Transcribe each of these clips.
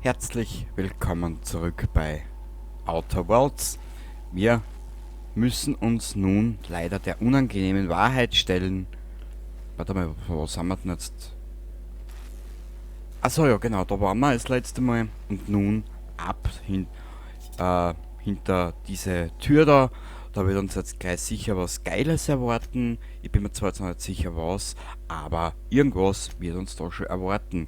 Herzlich willkommen zurück bei Outer Worlds. Wir müssen uns nun leider der unangenehmen Wahrheit stellen. Warte mal, wo sind wir denn jetzt? Achso, ja genau, da waren wir das letzte Mal. Und nun ab hinter diese Tür da. Da wird uns jetzt gleich sicher was Geiles erwarten. Ich bin mir zwar jetzt noch nicht sicher was, aber irgendwas wird uns da schon erwarten.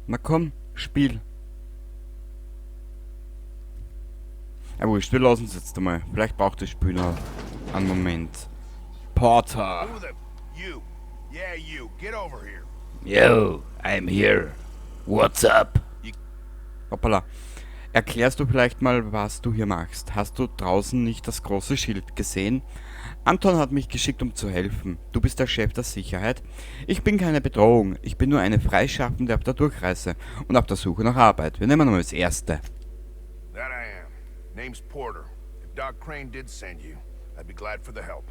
Na komm, Spiel. Ja wurscht, wir lassen es jetzt einmal. Vielleicht braucht das Spiel noch einen Moment. Porter. Who the... You. Yeah, you. Get over here. Yo, I'm here. What's up? Hoppala. Erklärst du vielleicht mal, was du hier machst? Hast du draußen nicht das große Schild gesehen? Anton hat mich geschickt, um zu helfen. Du bist der Chef der Sicherheit. Ich bin keine Bedrohung. Ich bin nur eine Freischaffende auf der Durchreise und auf der Suche nach Arbeit. Wir nehmen nur das Erste. That I am. Name's Porter. If Doc Crane did send you, I'd be glad for the help.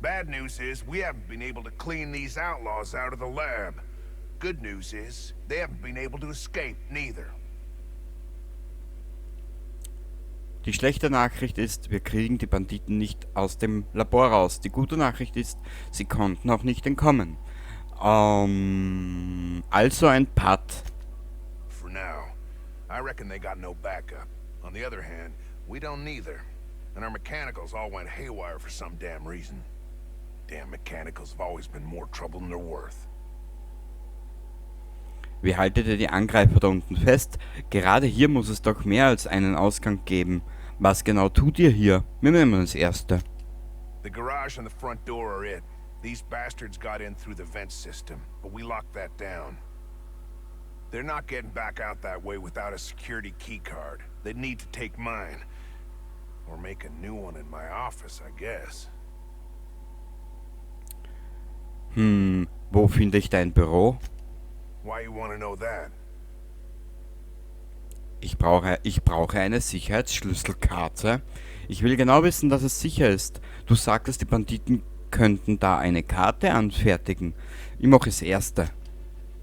Bad news is, we haven't been able to clean these outlaws out of the lab. Good news is, they haven't been able to escape, neither. Die schlechte Nachricht ist, wir kriegen die Banditen nicht aus dem Labor raus. Die gute Nachricht ist, sie konnten auch nicht entkommen. Also ein Putt. For now. I reckon they got no backup. On the other hand, we don't neither. And our mechanicals all went haywire for some damn reason. Damn mechanicals have always been more trouble than they're worth. Wie haltet ihr die Angreifer da unten fest? Gerade hier muss es doch mehr als einen Ausgang geben. Was genau tut ihr hier? Wir nehmen das Erste. The garage and the front door are it. These bastards got in through the vent system, but we locked that down. They're not getting back out that way without a security keycard. They'd need to take mine. Or make a new one in my office, I guess. Wo finde ich dein Büro? Why you wanna know that? Ich brauche eine Sicherheitsschlüsselkarte. Ich will genau wissen, dass es sicher ist. Du sagtest, die Banditen könnten da eine Karte anfertigen. Ich mache das Erste.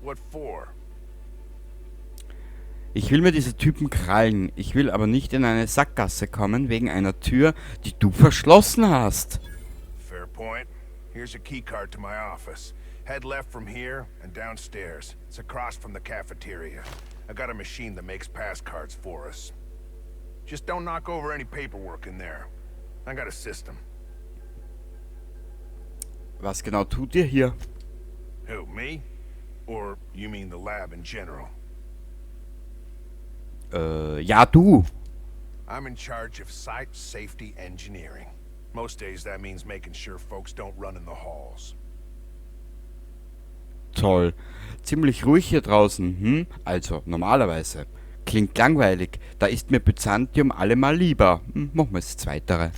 What for? Ich will mir diese Typen krallen. Ich will aber nicht in eine Sackgasse kommen wegen einer Tür, die du verschlossen hast. Fair point. Here's a keycard to my office. Head left from here and downstairs. It's across from the cafeteria. I got a machine that makes pass cards for us. Just don't knock over any paperwork in there. I got a system. Was genau tut ihr hier? Who, me? Or you mean the lab in general? Ja du. I'm in charge of site safety engineering. Most days that means making sure folks don't run in the halls. Toll. Ziemlich ruhig hier draußen, Also, normalerweise. Klingt langweilig. Da ist mir Byzantium allemal lieber. Machen wir das Zweitere.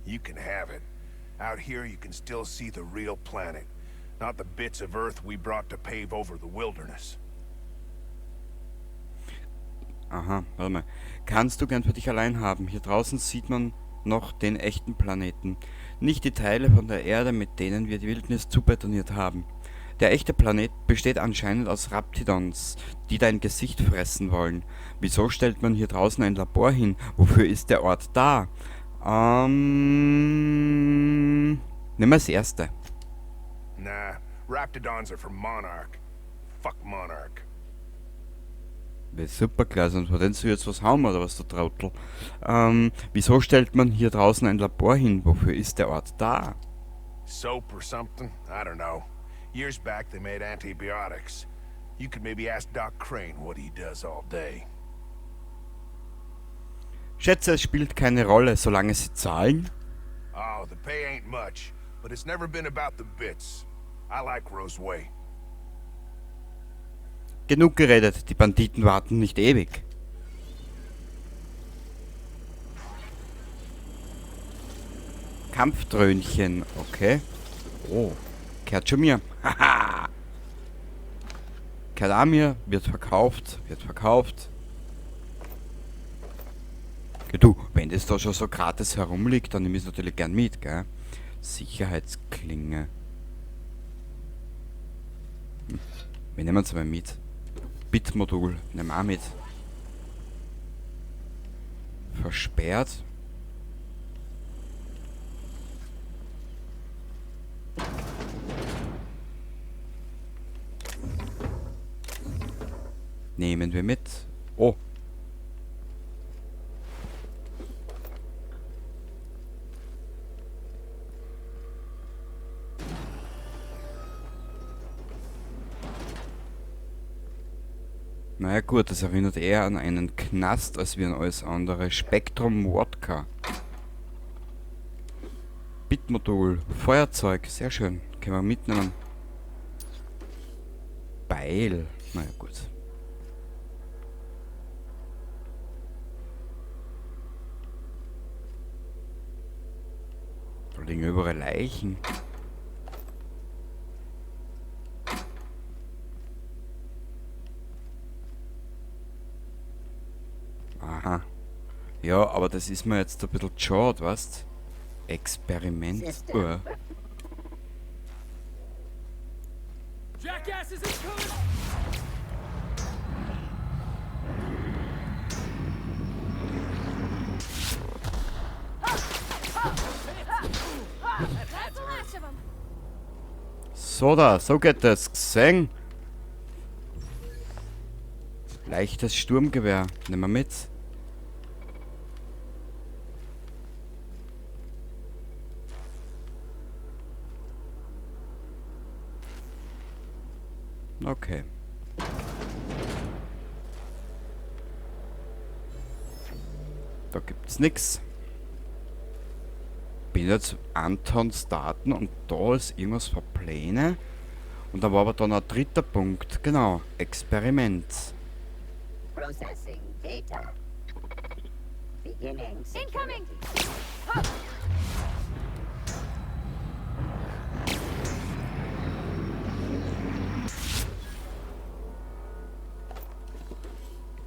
You can have it. Out here you can still see the real planet. Not the bits of Earth we brought to pave over the wilderness. Aha, warte mal. Kannst du gern für dich allein haben. Hier draußen sieht man noch den echten Planeten. Nicht die Teile von der Erde, mit denen wir die Wildnis zubetoniert haben. Der echte Planet besteht anscheinend aus Raptidons, die dein Gesicht fressen wollen. Wieso stellt man hier draußen ein Labor hin? Wofür ist der Ort da? Nimm mal das Erste. Nah, Raptidons are for Monarch. Fuck Monarch. Das ist super klar, sonst wolltest du jetzt was haben oder was, du Trottel? Wieso stellt man hier draußen ein Labor hin? Wofür ist der Ort da? Soap or something? I don't know. Years back they made antibiotics. You could maybe ask Doc Crane what he does all day. Schätze, es spielt keine Rolle, solange sie zahlen. Oh, the pay ain't much, but it's never been about the bits. I like Rose Way. Genug geredet, die Banditen warten nicht ewig. Kampfdröhnchen, okay. Oh, gehört schon mir. Haha. Gehört auch mir, wird verkauft. Du, wenn das da schon so gratis herumliegt, dann nehme ich es natürlich gern mit, gell? Sicherheitsklinge. Wir nehmen es mal mit. Bitmodul, nehmen wir auch mit. Versperrt. Nehmen wir mit. Oh. Naja gut, das erinnert eher an einen Knast als wie an alles andere. Spektrum Wodka. Bitmodul. Feuerzeug. Sehr schön. Können wir mitnehmen. Beil. Naja gut. Da liegen überall Leichen. Aha. Ja, aber das ist mir jetzt ein bisschen schade, weißt? Experiment. Jackass is incoming! That's the last of them. So da, so geht das. Gesehen? Leichtes Sturmgewehr. Nehmen wir mit. Okay. Da gibt's nix. Bin jetzt Antons Daten und da ist irgendwas für Pläne. Und da war aber dann ein dritter Punkt. Genau. Experiment. Processing data. Beginning Incoming! security.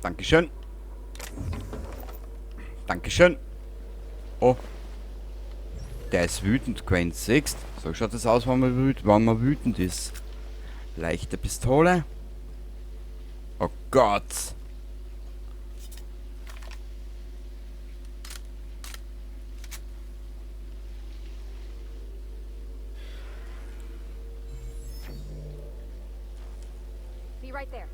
Dankeschön. Dankeschön. Oh. Der ist wütend, Queen siehst. So schaut es aus, wenn man wütend ist. Leichte Pistole. Oh Gott. Be right there.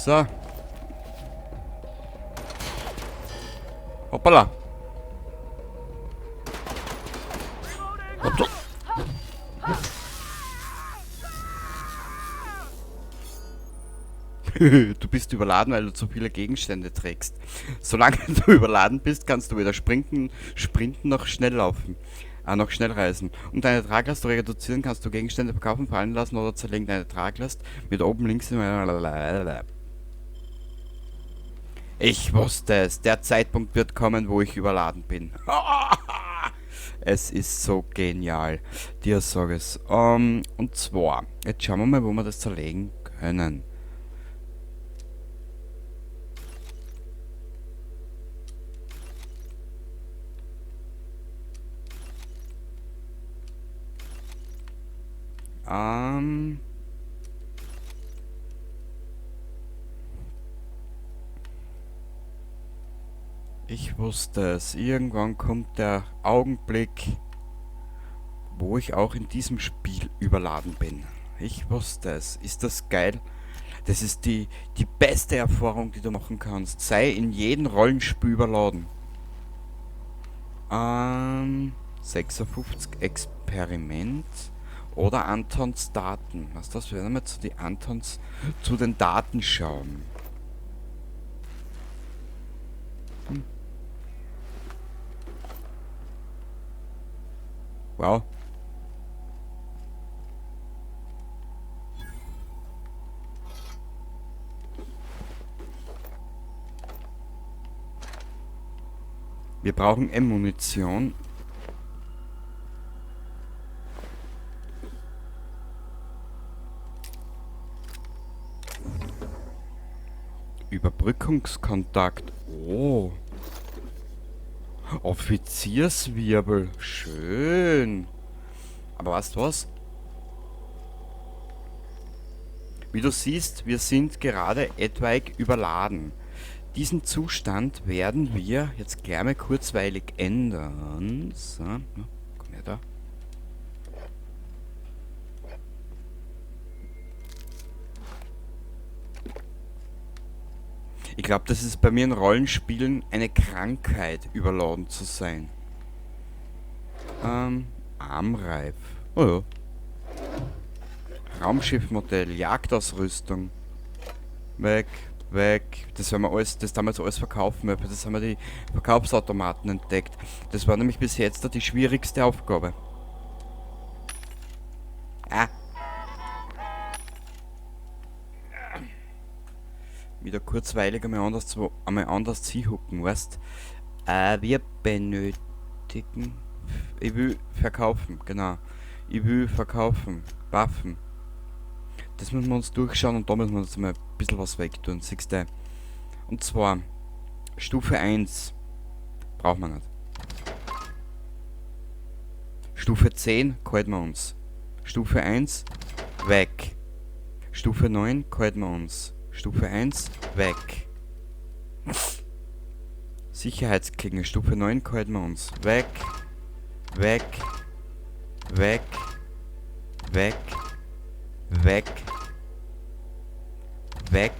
So. Hoppala. Hoppla. Du bist überladen, weil du zu viele Gegenstände trägst. Solange du überladen bist, kannst du weder sprinten noch schnell laufen. Noch schnell reisen. Um deine Traglast zu reduzieren, kannst du Gegenstände verkaufen, fallen lassen oder zerlegen deine Traglast mit oben links. Ich wusste es. Der Zeitpunkt wird kommen, wo ich überladen bin. Es ist so genial. Dir sag es. Und zwar, jetzt schauen wir mal, wo wir das zerlegen können. Ich wusste es. Irgendwann kommt der Augenblick, wo ich auch in diesem Spiel überladen bin. Ich wusste es. Ist das geil? Das ist die beste Erfahrung, die du machen kannst. Sei in jedem Rollenspiel überladen. 56 Experiment oder Antons Daten. Was das? Wir werden wir zu den Daten schauen. Wow. Wir brauchen Munition. Überbrückungskontakt. Oh. Offizierswirbel. Schön. Aber weißt du was? Wie du siehst, wir sind gerade etwaig überladen. Diesen Zustand werden wir jetzt gleich mal kurzweilig ändern. So, ja, komm her da. Ich glaube, das ist bei mir in Rollenspielen eine Krankheit, überladen zu sein. Armreif. Oh ja. Raumschiffmodell, Jagdausrüstung. Weg, weg. Das werden wir alles, das damals alles verkaufen, weil das haben wir die Verkaufsautomaten entdeckt. Das war nämlich bis jetzt die schwierigste Aufgabe. Ah. Wieder kurzweilig einmal anders zuhucken, weißt? Wir benötigen... Ich will verkaufen, genau. Ich will verkaufen. Waffen. Das müssen wir uns durchschauen und da müssen wir uns mal ein bisschen was wegtun, siehst du? Und zwar, Stufe 1 braucht man nicht. Stufe 10 halten wir uns. Stufe 1 weg. Stufe 9 halten wir uns. Stufe 1 weg. Sicherheitsklinge, Stufe 9 halten wir uns. Weg. Weg. Weg. Weg. Weg. Weg.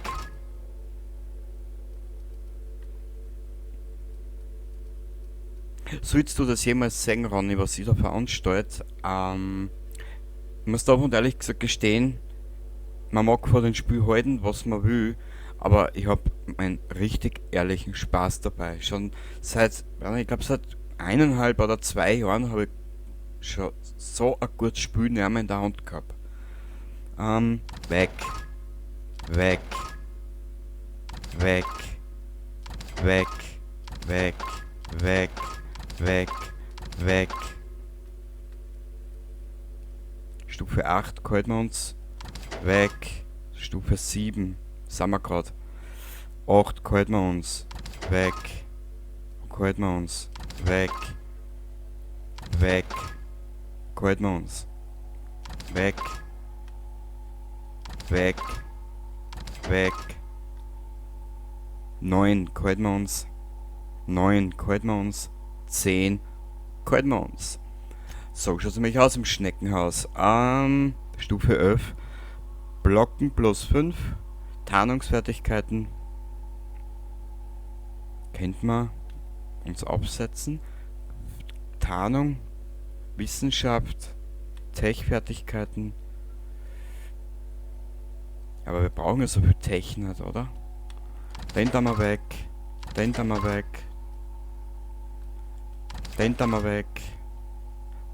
Sollst du das jemals sehen, Ronny, was ich da veranstalte? Ich muss da und ehrlich gesagt gestehen, man mag vor dem Spiel halten, was man will, aber ich habe einen richtig ehrlichen Spaß dabei. Schon seit, ich glaube seit 1,5 oder 2 Jahren habe ich schon so ein gutes Spiel nicht mehr in der Hand gehabt. Weg. Weg. Weg. Weg. Weg. Weg. Weg. Weg. Stufe 8 halten wir uns. Weg. Stufe 7. Sind wir gerade. 8 halten wir uns. Weg. Halten wir uns. Weg. Weg. Halten wir uns. Weg. Weg. Weg. 9 halten wir uns. 9 halten wir uns. 10 halten wir uns. So schaut es nämlich aus im Schneckenhaus. Stufe 11. Blocken plus 5. Tarnungsfertigkeiten. Kennt man uns absetzen. Tarnung. Wissenschaft. Tech-Fertigkeiten. Aber wir brauchen ja so viel Tech nicht, oder? Den da mal weg. Den da mal weg. Den da mal weg.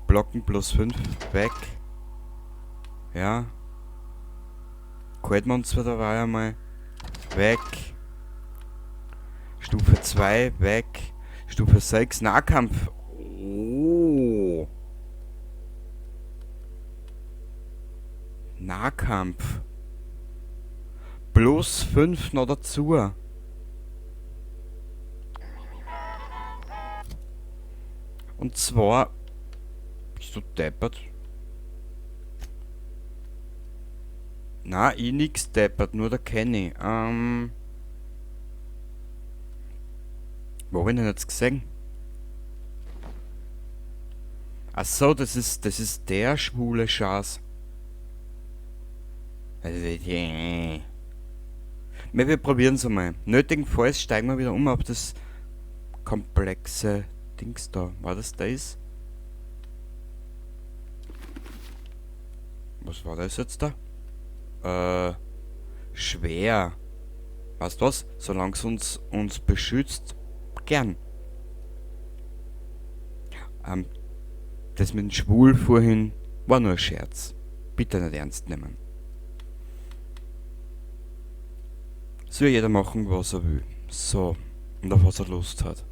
Blocken plus 5 weg. Ja. Halten wir uns zwar dabei einmal. Weg. Stufe 2 weg. Stufe 6 Nahkampf. Oh. Nahkampf. Plus 5 noch dazu. Und zwar... Bist du deppert? Na, ich nix deppert, nur der Kenny. Wo hab ich denn jetzt gesehen? Ach so, das ist der schwule Schaß. Wir probieren es einmal. Nötigenfalls steigen wir wieder um auf das komplexe Dings da. War das das? Was war das jetzt da? Schwer. Weißt du was? Solange es uns beschützt, gern. Das mit dem Schwul vorhin war nur ein Scherz. Bitte nicht ernst nehmen. Soll jeder machen, was er will. So, und auf was er Lust hat.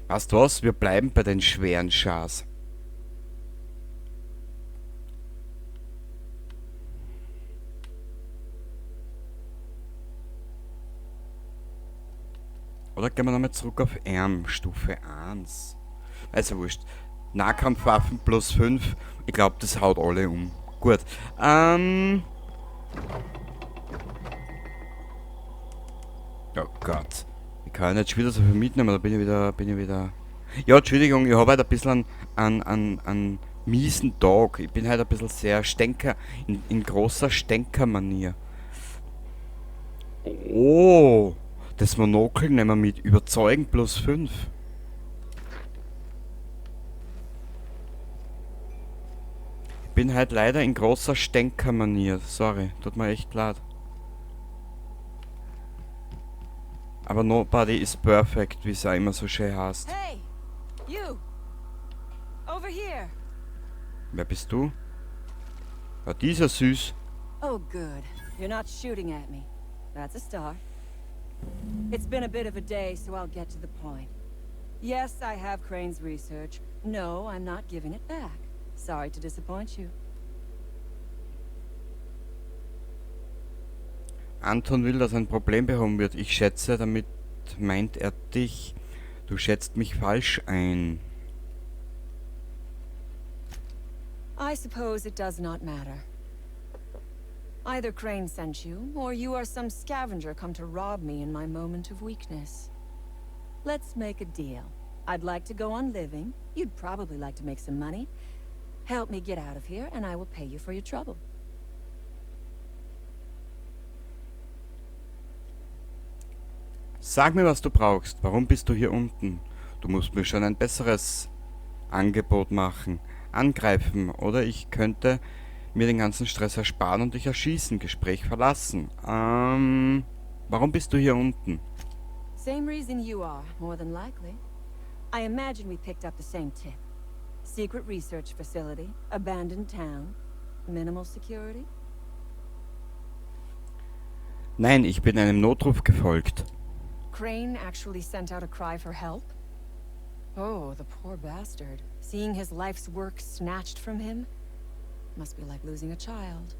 Weißt du was? Wir bleiben bei den schweren Schars. Oder gehen wir nochmal zurück auf Stufe 1. Also wurscht. Nahkampfwaffen plus 5. Ich glaube, das haut alle um. Gut. Oh Gott. Ich kann ja nicht schon wieder so viel mitnehmen, da bin ich wieder... Ja, Entschuldigung, ich habe halt ein bisschen einen miesen Tag. Ich bin halt ein bisschen sehr Stänker, in großer Stänkermanier. Oh, das Monokel nehmen wir mit. Überzeugen plus 5. Ich bin halt leider in großer Stänkermanier. Sorry, tut mir echt leid. Aber nobody is perfect, wie es auch immer so schön heißt. Hey, you! Over here! Wer bist du? Ja, dieser süß. Oh, good. You're not shooting at me. That's a start. It's been a bit of a day, so I'll get to the point. Yes, I have Crane's research. No, I'm not giving it back. Sorry to disappoint you. Anton will, dass ein Problem behoben wird. Ich schätze, damit meint er dich. Du schätzt mich falsch ein. I suppose it does not matter. Either Crane sent you, or you are some scavenger come to rob me in my moment of weakness. Let's make a deal. I'd like to go on living. You'd probably like to make some money. Help me get out of here, and I will pay you for your trouble. Sag mir, was du brauchst. Warum bist du hier unten? Du musst mir schon ein besseres Angebot machen. Angreifen. Oder ich könnte mir den ganzen Stress ersparen und dich erschießen. Gespräch verlassen. Warum bist du hier unten? Same reason you are, more than likely. I imagine we picked up the same tip. Secret research facility, abandoned town, minimal security. Nein, ich bin einem Notruf gefolgt. Crane actually sent out a cry for help? Oh, the poor bastard. Seeing his life's work snatched from him? Must be like losing a child.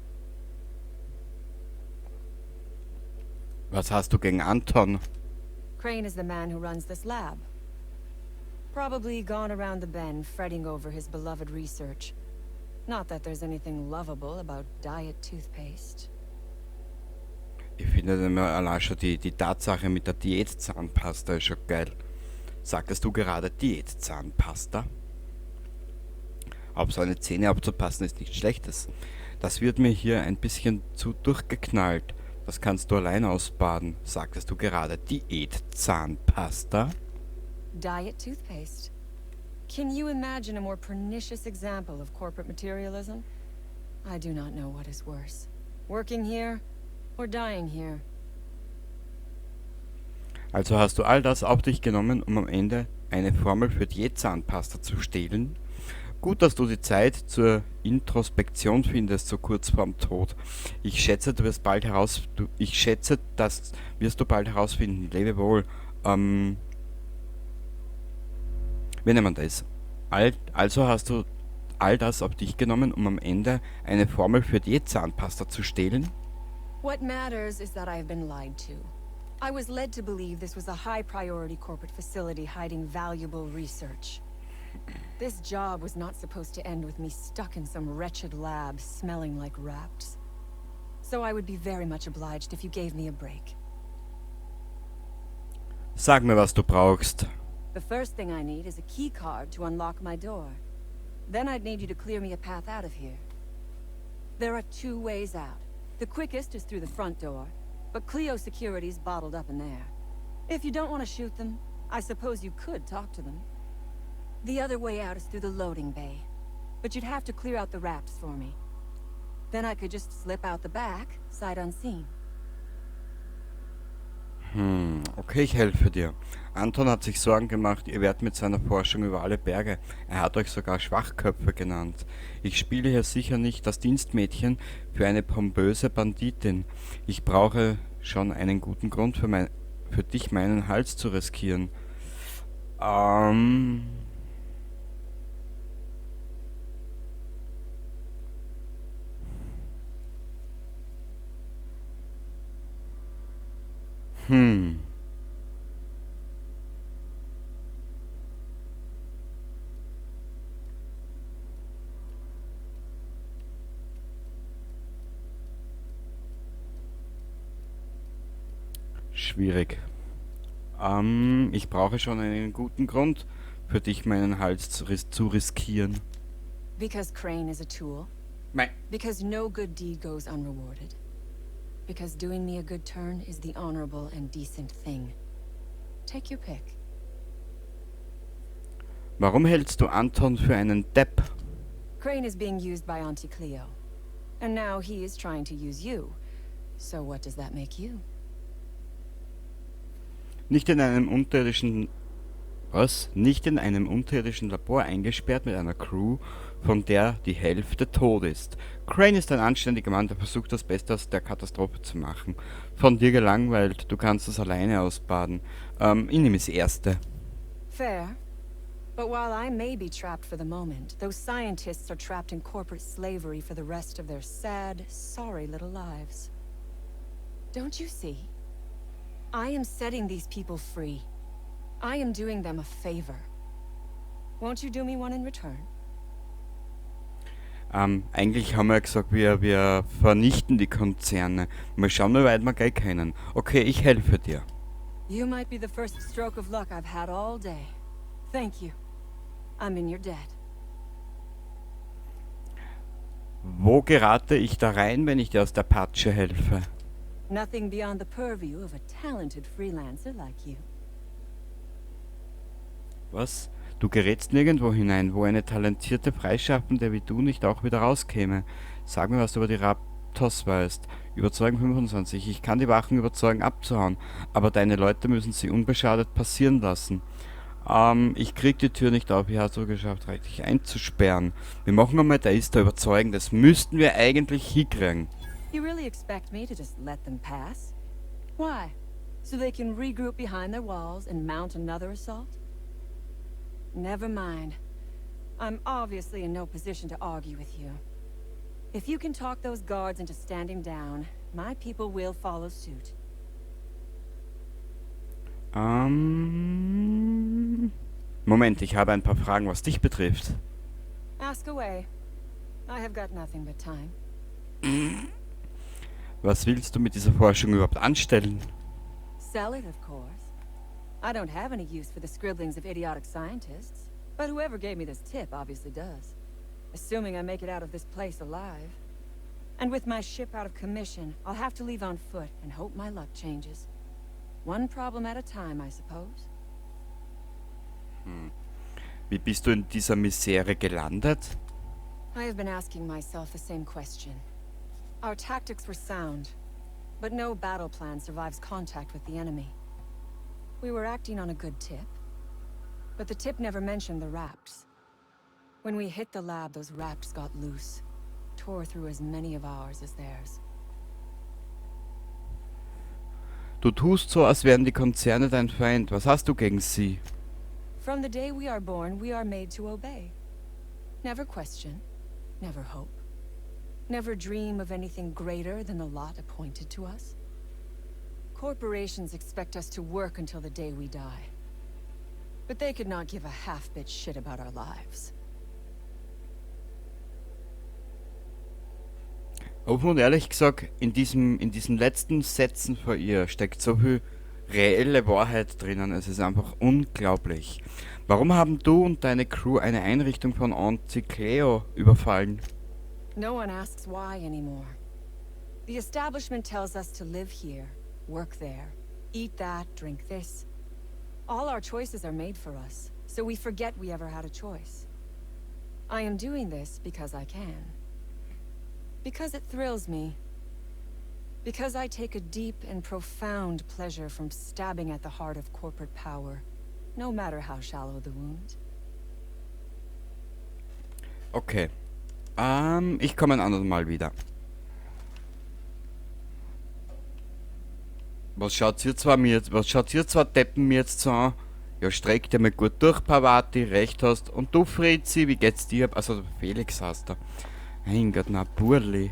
Was hast du gegen Anton? Crane is the man who runs this lab. Probably gone around the bend fretting over his beloved research. Not that there's anything lovable about diet toothpaste. Ich finde allein schon die Tatsache mit der Diätzahnpasta ist schon geil. Sagtest du gerade Diätzahnpasta? Aber so eine Zähne abzupassen ist nichts Schlechtes. Das wird mir hier ein bisschen zu durchgeknallt. Das kannst du allein ausbaden. Sagtest du gerade Diätzahnpasta? Diet toothpaste. Can you imagine a more pernicious example of corporate materialism? I do not know what is worse. Working here or dying here. Also hast du all das auf dich genommen, um am Ende eine Formel für Diätzahnpasta zu stehlen? Gut, dass du die Zeit zur Introspektion findest, so kurz vorm Tod. Ich schätze, das wirst du bald herausfinden. Lebe wohl. Wie nennt man das? Also hast du all das auf dich genommen, um am Ende eine Formel für Diätzahnpasta zu stehlen? What matters is that I have been lied to. I was led to believe this was a high-priority corporate facility hiding valuable research. This job was not supposed to end with me stuck in some wretched lab smelling like rats. So I would be very much obliged if you gave me a break. Sag mir, was du brauchst. The first thing I need is a key card to unlock my door. Then I'd need you to clear me a path out of here. There are 2 ways out. The quickest is through the front door, but Cleo Security's bottled up in there. If you don't want to shoot them, I suppose you could talk to them. The other way out is through the loading bay. but you'd have to clear out the rafts for me. Then I could just slip out the back, sight unseen. Okay, ich helfe dir. Anton hat sich Sorgen gemacht, ihr werdet mit seiner Forschung über alle Berge. Er hat euch sogar Schwachköpfe genannt. Ich spiele hier sicher nicht das Dienstmädchen für eine pompöse Banditin. Ich brauche schon einen guten Grund für dich meinen Hals zu riskieren. Ähm... Hm. Schwierig. Ich brauche schon einen guten Grund, für dich meinen Hals zu riskieren. Because Crane is a tool. Mei. Because no good deed goes unrewarded. Because doing me a good turn is the honorable and decent thing. Take your pick. Warum hältst du Anton für einen Depp? Crane is being used by Auntie Cleo. And now he is trying to use you. So what does that make you? Nicht in einem unterirdischen Labor eingesperrt mit einer Crew, von der die Hälfte tot ist. Crane ist ein anständiger Mann, der versucht, das Beste aus der Katastrophe zu machen. Von dir gelangweilt, du kannst es alleine ausbaden. Ich nehme das Erste. Fair. But while I may be trapped for the moment, those scientists are trapped in corporate slavery for the rest of their sad, sorry little lives. Don't you see? I am setting these people free. I am doing them a favor. Won't you do me one in return? Eigentlich haben wir ja gesagt, wir vernichten die Konzerne. Mal schauen, wie weit wir gleich können. Okay, ich helfe dir. You might be the first stroke of luck I've had all day. Thank you. I'm in your debt. Wo gerate ich da rein, wenn ich dir aus der Patsche helfe? Nothing beyond the purview of a talented freelancer like you. Was? Du gerätst nirgendwo hinein, wo eine talentierte Freischaffende wie du nicht auch wieder rauskäme. Sag mir, was du über die Raptors weißt. Überzeugen 25. Ich kann die Wachen überzeugen, abzuhauen, aber deine Leute müssen sie unbeschadet passieren lassen. Ich krieg die Tür nicht auf. Wie hast du geschafft, richtig einzusperren? Wir machen einmal da überzeugen. Das müssten wir eigentlich hinkriegen. You really expect me to just let them pass? Why? So they can regroup behind their walls and mount another assault? Never mind. I'm obviously in no position to argue with you. If you can talk those guards into standing down, my people will follow suit. Moment, ich habe ein paar Fragen, was dich betrifft. Ask away. I have got nothing but time. Was willst du mit dieser Forschung überhaupt anstellen? Sell it, of course. I don't have any use for the scribblings of idiotic scientists, but whoever gave me this tip obviously does. Assuming I make it out of this place alive. And with my ship out of commission, I'll have to leave on foot and hope my luck changes. One problem at a time, I suppose. Wie bist du in dieser Misere gelandet? I have been asking myself the same question. Our tactics were sound, but no battle plan survives contact with the enemy. We were acting on a good tip, but the tip never mentioned the Rapts. When we hit the lab, those Rapts got loose, tore through as many of ours as theirs. Du tust so, als wären die Konzerne dein Feind. Was hast du gegen sie? From the day we are born, we are made to obey. Never question, never hope. Never dream of anything greater than the lot appointed to us. Corporations expect us to work until the day we die. But they could not give a half-bit shit about our lives. Offen und ehrlich gesagt, in diesen letzten Sätzen von ihr steckt so viel reelle Wahrheit drinnen. Es ist einfach unglaublich. Warum haben du und deine Crew eine Einrichtung von Auntie Cleo überfallen? No one asks why anymore. The establishment tells us to live here, work there, eat that, drink this. All our choices are made for us, so we forget we ever had a choice. I am doing this because I can. Because it thrills me. Because I take a deep and profound pleasure from stabbing at the heart of corporate power, no matter how shallow the wound. Okay. Ich komme ein anderes Mal wieder. Was schaut ihr zwei Deppen mir jetzt so an? Ja, streck dir mal gut durch, Pavati, recht hast. Und du, Fritzi, wie geht's dir? Also, Felix heißt er. Mein Gott, na, Burli.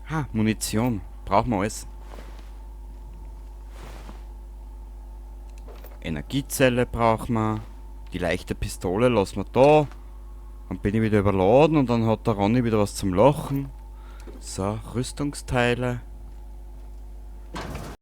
Ha, Munition. Brauchen wir alles. Energiezelle brauchen wir. Die leichte Pistole lassen wir da. Dann bin ich wieder überladen und dann hat der Ronny wieder was zum Lachen. So, Rüstungsteile.